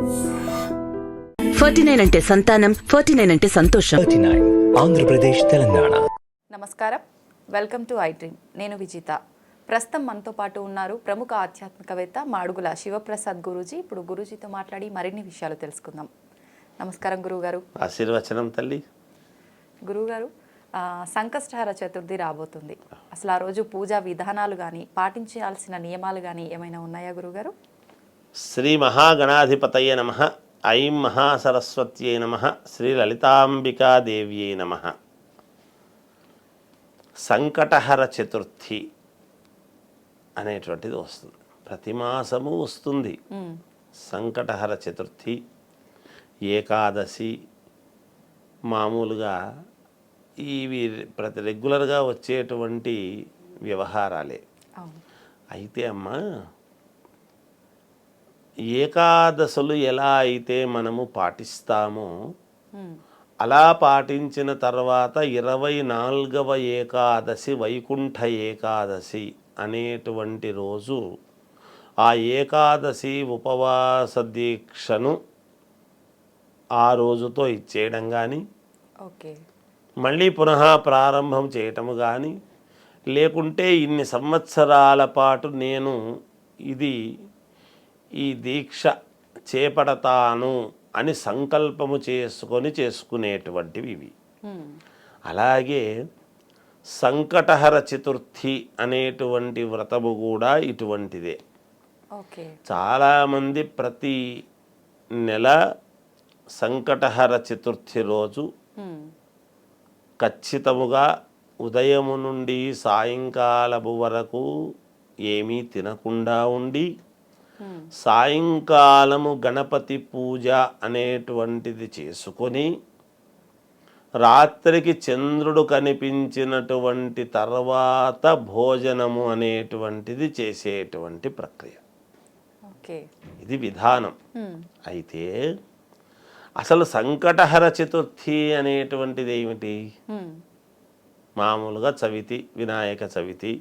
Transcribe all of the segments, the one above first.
49 అంటే సంతానం, 49 అంటే సంతోషం. 49 ఆంధ్రప్రదేశ్, తెలంగాణ. నమస్కారం, వెల్కమ్ టు ఐ డ్రీమ్. నేను విజిత. ప్రస్తుతం మనతో పాటు ఉన్నారు ప్రముఖ ఆధ్యాత్మికవేత్త మాడుగుల శివప్రసాద్ గురూజీ. ఇప్పుడు గురూజీతో మాట్లాడి మరిన్ని విషయాలు తెలుసుకుందాం. నమస్కారం గురువుగారు. ఆశీర్వచనం తల్లి. గురువుగారు, సంకష్టహర చతుర్థి రాబోతుంది. అసలు ఆ రోజు పూజా విధానాలు కానీ పాటించాల్సిన నియమాలు కానీ ఏమైనా ఉన్నాయా గురువుగారు? శ్రీ మహాగణాధిపతయ నమః. ఐం మహాసరస్వత్యై నమః. శ్రీ లలితాంబికాదేవ్యై నమః. సంకటహర చతుర్థి అనేటువంటిది వస్తుంది, ప్రతి మాసము వస్తుంది. సంకటహర చతుర్థి, ఏకాదశి మామూలుగా ఇవి ప్రతి రెగ్యులర్గా వచ్చేటువంటి వ్యవహారాలే. అయితే అమ్మా, ఏకాదశులు ఎలా అయితే మనము పాటిస్తామో అలా పాటించిన తర్వాత 24వ ఏకాదశి వైకుంఠ ఏకాదశి అనేటువంటి రోజు ఆ ఏకాదశి ఉపవాస దీక్షను ఆ రోజుతో ఇచ్చేయడం కానీ, మళ్ళీ పునః ప్రారంభం చేయటము కానీ, లేకుంటే ఇన్ని సంవత్సరాల పాటు నేను ఈ దీక్ష చేపడతాను అని సంకల్పము చేసుకునేటువంటివి ఇవి. అలాగే సంకటహర చతుర్థి అనేటువంటి వ్రతము కూడా ఇటువంటిదే. చాలామంది ప్రతి నెల సంకటహర చతుర్థి రోజు ఖచ్చితముగా ఉదయము నుండి సాయంకాలము వరకు ఏమీ తినకుండా ఉండి, సాయంకాలము గణపతి పూజ అనేటువంటిది చేసుకొని, రాత్రికి చంద్రుడు కనిపించినటువంటి తర్వాత భోజనము అనేటువంటిది చేసేటువంటి ప్రక్రియ. ఇది విధానం. అయితే అసలు సంకటహర చతుర్థి అనేటువంటిది ఏమిటి? మామూలుగా చవితి, వినాయక చవితి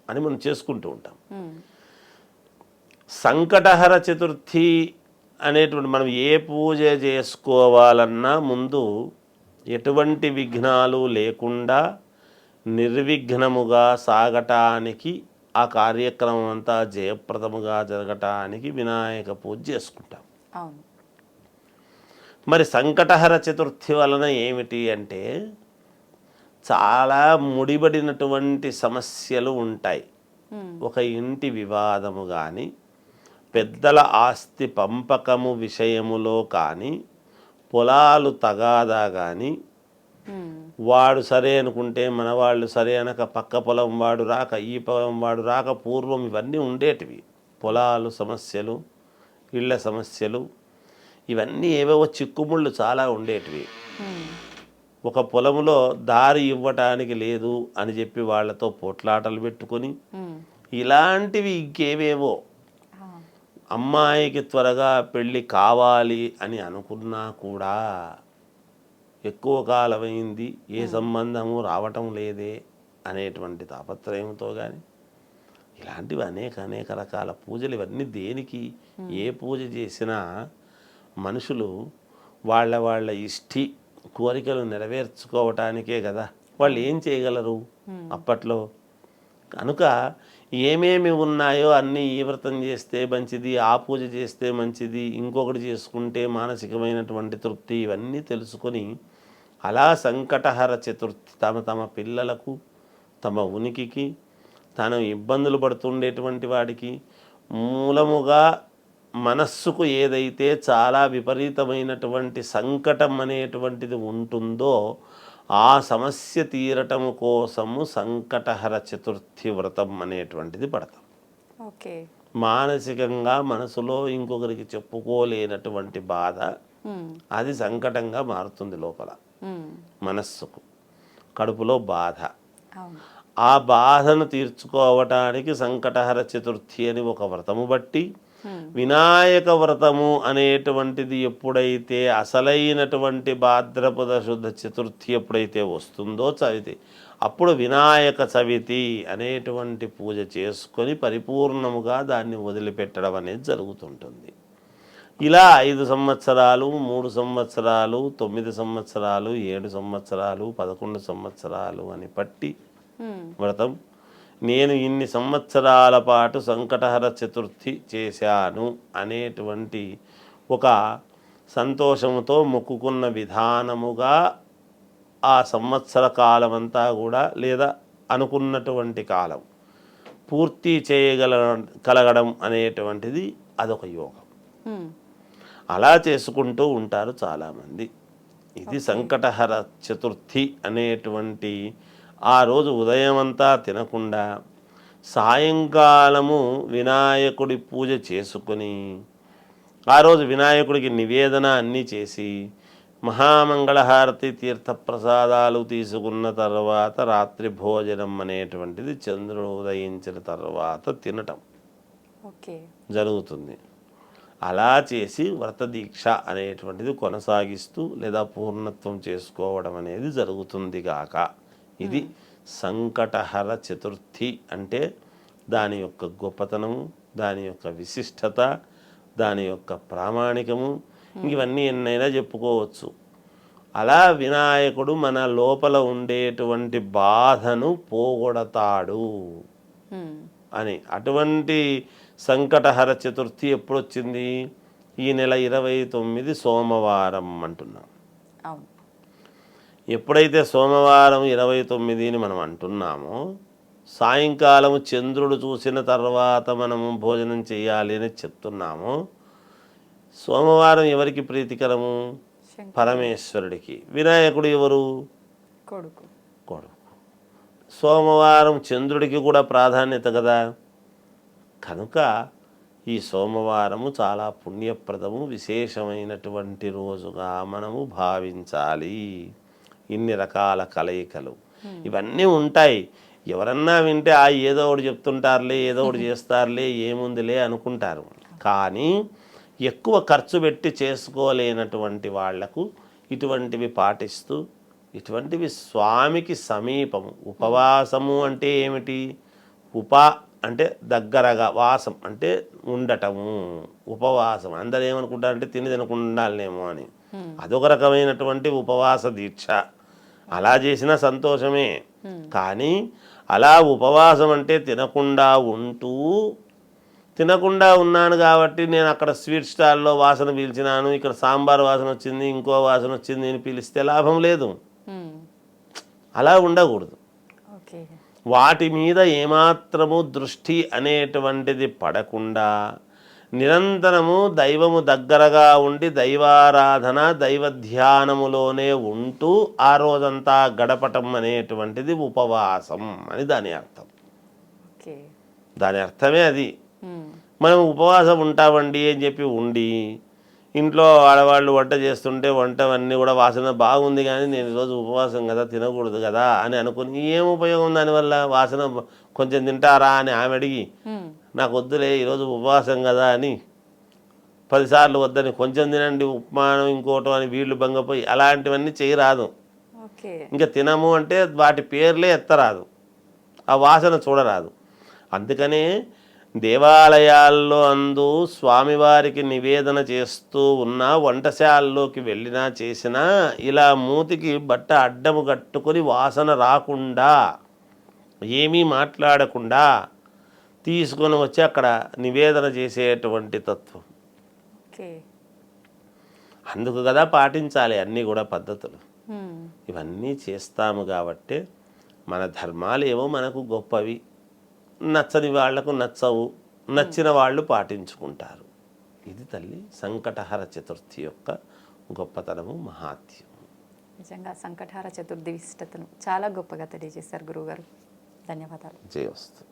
అని మనం చేసుకుంటూ ఉంటాం. సంకటహర చతుర్థి అనేటువంటి మనం ఏ పూజ చేసుకోవాలన్నా ముందు ఎటువంటి విఘ్నాలు లేకుండా నిర్విఘ్నముగా సాగటానికి, ఆ కార్యక్రమం అంతా జయప్రదముగా జరగటానికి వినాయక పూజ చేసుకుంటాం. మరి సంకటహర చతుర్థి వలన ఏమిటి అంటే, చాలా ముడిపడినటువంటి సమస్యలు ఉంటాయి. ఒక ఇంటి వివాదము కానీ, పెద్దల ఆస్తి పంపకము విషయములో కానీ, పొలాలు తగాదా కానీ, వాడు సరే అనుకుంటే మన వాళ్ళు సరే అనక పక్క పొలం వాడు రాక, ఈ పొలం వాడు రాక, పూర్వం ఇవన్నీ ఉండేటివి. పొలాలు సమస్యలు, ఇళ్ళ సమస్యలు, ఇవన్నీ ఏవేవో చిక్కుముళ్ళు చాలా ఉండేటివి. ఒక పొలంలో దారి ఇవ్వటానికి లేదు అని చెప్పి వాళ్ళతో పోట్లాటలు పెట్టుకొని, ఇలాంటివి ఇంకేవేవో, అమ్మాయికి త్వరగా పెళ్ళి కావాలి అని అనుకున్నా కూడా ఎక్కువ కాలమైంది, ఏ సంబంధము రావటం లేదే అనేటువంటి తాపత్రయంతో కానీ, ఇలాంటివి అనేక రకాల పూజలు. ఇవన్నీ దేనికి? ఏ పూజ చేసినా మనుషులు వాళ్ళ ఇష్టి కోరికలు నెరవేర్చుకోవటానికే కదా. వాళ్ళు ఏం చేయగలరు అప్పట్లో? కనుక ఏమేమి ఉన్నాయో అన్నీ ఈ వ్రతం చేస్తే మంచిది, ఆ పూజ చేస్తే మంచిది, ఇంకొకటి చేసుకుంటే మానసికమైనటువంటి తృప్తి, ఇవన్నీ తెలుసుకొని అలా సంకటహర చతుర్థి తమ పిల్లలకు, తమ ఉనికికి, తను ఇబ్బందులు పడుతుండేటువంటి వాడికి, మూలముగా మనస్సుకు ఏదైతే చాలా విపరీతమైనటువంటి సంకటం అనేటువంటిది ఉంటుందో ఆ సమస్య తీరటం కోసము సంకటహర చతుర్థి వ్రతం అనేటువంటిది పడతాం. మానసికంగా మనసులో ఇంకొకరికి చెప్పుకోలేనటువంటి బాధ అది సంకటంగా మారుతుంది. లోపల మనస్సుకు, కడుపులో బాధ, ఆ బాధను తీర్చుకోవటానికి సంకటహర చతుర్థి అని ఒక వ్రతము బట్టి, వినాయక వ్రతము అనేటువంటిది ఎప్పుడైతే అసలైనటువంటి భాద్రపద శుద్ధ చతుర్థి ఎప్పుడైతే వస్తుందో చవితి, అప్పుడు వినాయక చవితి అనేటువంటి పూజ చేసుకొని పరిపూర్ణముగా దాన్ని వదిలిపెట్టడం అనేది జరుగుతుంటుంది. ఇలా 5 సంవత్సరాలు, 3 సంవత్సరాలు, 9 సంవత్సరాలు, 7 సంవత్సరాలు, 11 సంవత్సరాలు అని పట్టి వ్రతం నేను ఇన్ని సంవత్సరాల పాటు సంకటహర చతుర్థి చేశాను అనేటువంటి ఒక సంతోషంతో మొక్కుకున్న విధానముగా ఆ సంవత్సర కాలం అంతా కూడా లేదా అనుకున్నటువంటి కాలం పూర్తి కలగడం అనేటువంటిది అదొక యోగం. అలా చేసుకుంటూ ఉంటారు చాలామంది. ఇది సంకటహర చతుర్థి అనేటువంటి ఆ రోజు ఉదయం అంతా తినకుండా సాయంకాలము వినాయకుడి పూజ చేసుకొని ఆ రోజు వినాయకుడికి నివేదన అన్నీ చేసి మహామంగళహారతి తీర్థప్రసాదాలు తీసుకున్న తర్వాత రాత్రి భోజనం అనేటువంటిది చంద్రుడు ఉదయించిన తర్వాత తినటం జరుగుతుంది. అలా చేసి వ్రత దీక్ష అనేటువంటిది కొనసాగిస్తూ లేదా పూర్ణత్వం చేసుకోవడం అనేది జరుగుతుంది గాక. ఇది సంకటహర చతుర్థి అంటే దాని యొక్క గొప్పతనము, దాని యొక్క విశిష్టత, దాని యొక్క ప్రామాణికము, ఇవన్నీ ఎన్నైనా చెప్పుకోవచ్చు. అలా వినాయకుడు మన లోపల ఉండేటువంటి బాధను పోగొడతాడు అని. అటువంటి సంకటహర చతుర్థి ఎప్పుడు వచ్చింది? ఈ నెల 29 సోమవారం అంటున్నాం. ఎప్పుడైతే సోమవారం 29ని మనం అంటున్నామో సాయంకాలం చంద్రుడు చూసిన తర్వాత మనము భోజనం చేయాలి అని చెప్తున్నాము. సోమవారం ఎవరికి ప్రీతికరము? పరమేశ్వరుడికి. వినాయకుడు ఎవరు? కొడుకు. సోమవారం చంద్రుడికి కూడా ప్రాధాన్యత కదా. కనుక ఈ సోమవారము చాలా పుణ్యప్రదము, విశేషమైనటువంటి రోజుగా మనము భావించాలి. ఇన్ని రకాల కలయికలు ఇవన్నీ ఉంటాయి. ఎవరన్నా వింటే ఏదో ఒకటి చెప్తుంటారులే, ఏదో ఒకటి చేస్తారులే, ఏముందిలే అనుకుంటారు. కానీ ఎక్కువ ఖర్చు పెట్టి చేసుకోలేనటువంటి వాళ్లకు ఇటువంటివి పాటిస్తూ, ఇటువంటివి స్వామికి సమీపము. ఉపవాసము అంటే ఏమిటి? అంటే దగ్గరగా, వాసం అంటే ఉండటము, ఉపవాసం. అందరూ ఏమనుకుంటారంటే తిని తినకుండా ఉండాలేమో అని. అదొక రకమైనటువంటి ఉపవాస దీక్ష. అలా చేసినా సంతోషమే. కానీ అలా ఉపవాసం అంటే తినకుండా ఉంటూ, తినకుండా ఉన్నాను కాబట్టి నేను అక్కడ స్వీట్ స్టాల్లో వాసన పీల్చినాను, ఇక్కడ సాంబార్ వాసన వచ్చింది, ఇంకో వాసన వచ్చింది అని పిలిస్తే లాభం లేదు. అలా ఉండకూడదు. వాటి మీద ఏమాత్రము దృష్టి అనేటువంటిది పడకుండా నిరంతరము దైవము దగ్గరగా ఉండి దైవారాధన, దైవ ధ్యానములోనే ఉంటూ ఆ రోజంతా గడపటం అనేటువంటిది ఉపవాసం అని దాని అర్థం. దాని అర్థమే అది. మనం ఉపవాసం ఉంటామండి అని చెప్పి ఉండి ఇంట్లో ఆడవాళ్ళు వంట చేస్తుంటే వంటవన్నీ కూడా వాసన బాగుంది కానీ నేను ఈరోజు ఉపవాసం కదా, తినకూడదు కదా అని అనుకుని ఏం ఉపయోగం దానివల్ల? వాసన కొంచెం తింటారా అని ఆమె అడిగి నాకు వద్దులే ఈరోజు ఉపవాసం కదా అని 10 సార్లు వద్దని కొంచెం తినండి ఉప్మానం ఇంకోటం అని వీళ్ళు భంగపోయి అలాంటివన్నీ చేయరాదు. ఇంకా తినము అంటే వాటి పేర్లే ఎత్తరాదు, ఆ వాసన చూడరాదు. అందుకనే దేవాలయాల్లో అందు స్వామివారికి నివేదన చేస్తూ ఉన్న వంటశాలలోకి వెళ్ళినా చేసినా ఇలా మూతికి బట్ట అడ్డము కట్టుకొని వాసన రాకుండా, ఏమీ మాట్లాడకుండా తీసుకొని వచ్చి అక్కడ నివేదన చేసేటువంటి తత్వం. అందుకు కదా పాటించాలి అన్నీ కూడా పద్ధతులు. ఇవన్నీ చేస్తాము కాబట్టి మన ధర్మాలు ఏమో మనకు గొప్పవి, నచ్చని వాళ్లకు నచ్చవు, నచ్చిన వాళ్ళు పాటించుకుంటారు. ఇది తల్లి సంకటహర చతుర్థి యొక్క గొప్పతనము, మహాత్యం. నిజంగా సంకటహర చతుర్థి విశిష్టతను చాలా గొప్పగా తెలియజేశారు గురువుగారు. ధన్యవాదాలు. జయస్తు.